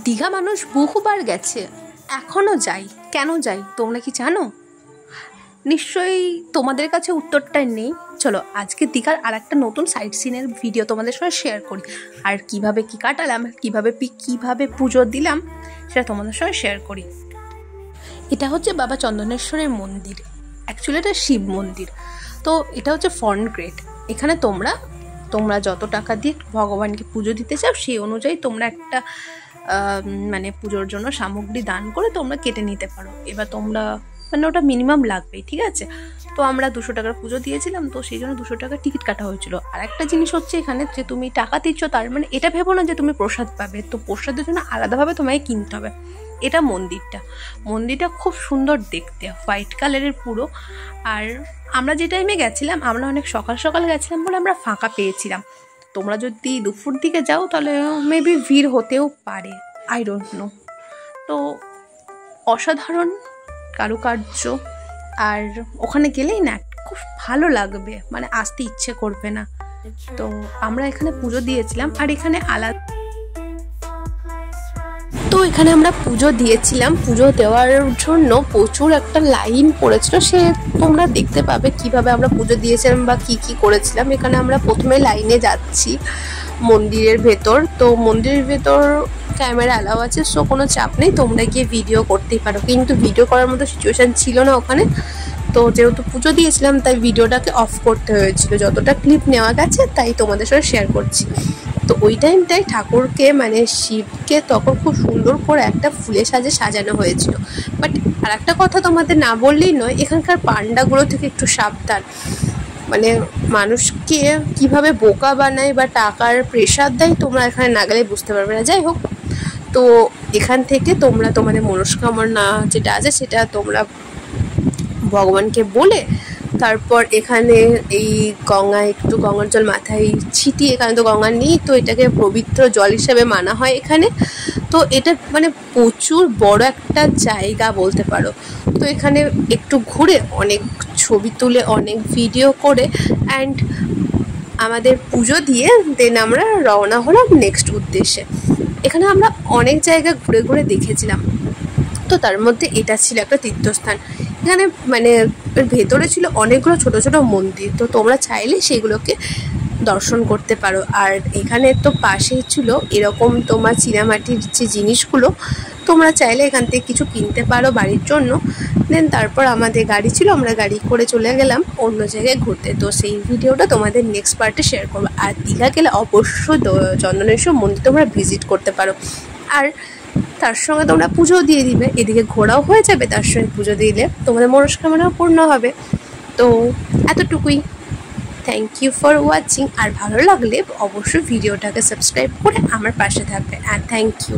দীঘা মানুষ বহুবার গেছে, এখনও যাই। কেন যাই তোমরা কি জানো? নিশ্চয়ই তোমাদের কাছে উত্তরটা নেই। চলো আজকে দীঘার আর একটা নতুন সাইট সিনের ভিডিও তোমাদের সঙ্গে শেয়ার করি, আর কিভাবে কি কাটালাম, কিভাবে পুজো দিলাম সেটা তোমাদের সঙ্গে শেয়ার করি। এটা হচ্ছে বাবা চন্দনেশ্বরের মন্দির, অ্যাকচুয়ালি এটা শিব মন্দির। তো এটা হচ্ছে ফ্রন্ট গেট। এখানে তোমরা যত টাকা দিয়ে ভগবানকে পুজো দিতে চাও সেই অনুযায়ী তোমরা একটা মানে পুজোর জন্য সামগ্রী দান করে তোমরা কেটে নিতে পারো। এবার তোমরা মানে ওটা মিনিমাম লাগবেই, ঠিক আছে? তো আমরা 200 টাকার পুজো দিয়েছিলাম, তো সেই জন্য 200 টাকার টিকিট কাটা হয়েছিল। আর একটা জিনিস হচ্ছে এখানে যে তুমি টাকা দিচ্ছ, তার মানে এটা ভেবো না যে তুমি প্রসাদ পাবে, তো প্রসাদের জন্য আলাদাভাবে তোমায় কিনতে হবে। এটা মন্দিরটা খুব সুন্দর দেখতে, হোয়াইট কালারের পুরো। আর আমরা যে টাইমে গেছিলাম, আমরা অনেক সকাল সকাল গেছিলাম বলে আমরা ফাঁকা পেয়েছিলাম। তোমরা যদি দুপুর দিকে যাও তাহলে মেবি ভিড় হতেও পারে, আই ডোন্ট নো। তো অসাধারণ কারুকার্য, আর ওখানে গেলেই না খুব ভালো লাগবে, মানে আসতে ইচ্ছে করবে না। তো আমরা এখানে পুজো দিয়েছিলাম, আর এখানে আমরা পুজো দিয়েছিলাম। পুজো দেওয়ার জন্য প্রচুর একটা লাইন পড়েছিল, সে তোমরা দেখতে পাবে কিভাবে আমরা পুজো দিয়েছিলাম বা কি করেছিলাম। এখানে আমরা প্রথমে লাইনে যাচ্ছি মন্দিরের ভেতর। তো মন্দিরের ভেতর ক্যামেরা অ্যালাউ আছে, সো কোনো চাপ নেই, তোমরা গিয়ে ভিডিও করতেই পারো। কিন্তু ভিডিও করার মতো সিচুয়েশান ছিল না ওখানে। তো যেহেতু পুজো দিয়েছিলাম তাই ভিডিওটাকে অফ করতে হয়েছিল। যতটা ক্লিপ নেওয়া গেছে তাই তোমাদের সাথে শেয়ার করছি। তো ওই টাইমটাই ঠাকুরকে মানে শিবকে তখন খুব সুন্দর করে একটা ফুলের সাজানো হয়েছিল। বাট আর একটা কথা তোমাদের না বললেই নয়, এখানকার পান্ডাগুলো থেকে একটু সাবধান। মানে মানুষকে কিভাবে বোকা বানায় বা টাকার প্রেশার দেয়, তোমরা এখানে না গেলে বুঝতে পারবে না। যাই হোক, তো এখান থেকে তোমরা তোমাদের মনস্কামনা যেটা আছে সেটা তোমরা ভগবানকে বলে তারপর এখানে এই গঙ্গার জল মাথায় ছিটিয়ে, এখানে তো গঙ্গা নেই, তো এটাকে পবিত্র জল হিসেবে মানা হয় এখানে। তো এটা মানে প্রচুর বড় একটা জায়গা বলতে পারো। তো এখানে একটু ঘুরে অনেক ছবি তুলে অনেক ভিডিও করে অ্যান্ড আমাদের পুজো দিয়ে দেন আমরা রওনা হলাম নেক্সট উদ্দেশ্যে। এখানে আমরা অনেক জায়গা ঘুরে দেখেছিলাম, তো তার মধ্যে এটা ছিল একটা তীর্থস্থান। এখানে মানে ভেতরে ছিল অনেকগুলো ছোট ছোট মন্দির, তো তোমরা চাইলে সেগুলোকে দর্শন করতে পারো। আর এখানে তো পাশেই ছিল এরকম তোমার চীনামাটির যে জিনিসগুলো, তোমরা চাইলে এখান থেকে কিছু কিনতে পারো বাড়ির জন্য। দেন তারপর আমাদের গাড়ি ছিল, আমরা গাড়ি করে চলে গেলাম অন্য জায়গায় ঘুরতে। তো সেই ভিডিওটা তোমাদের নেক্সট পার্টে শেয়ার করবো। আর দীঘা গেলে অবশ্যই চন্দনেশ্বর মন্দির তোমরা ভিজিট করতে পারো, আর তার সঙ্গে তোমরা পুজো দিয়ে দিবে, এদিকে ঘোরাও হয়ে যাবে, তার সঙ্গে পুজো দিলে তোমাদের মনস্কামনাও পূর্ণ হবে। তো এতটুকুই। Thank you for watching. আর ভালো লাগলে অবশ্যই ভিডিওটাকে সাবস্ক্রাইব করে আমার পাশে থাকবে। And thank you.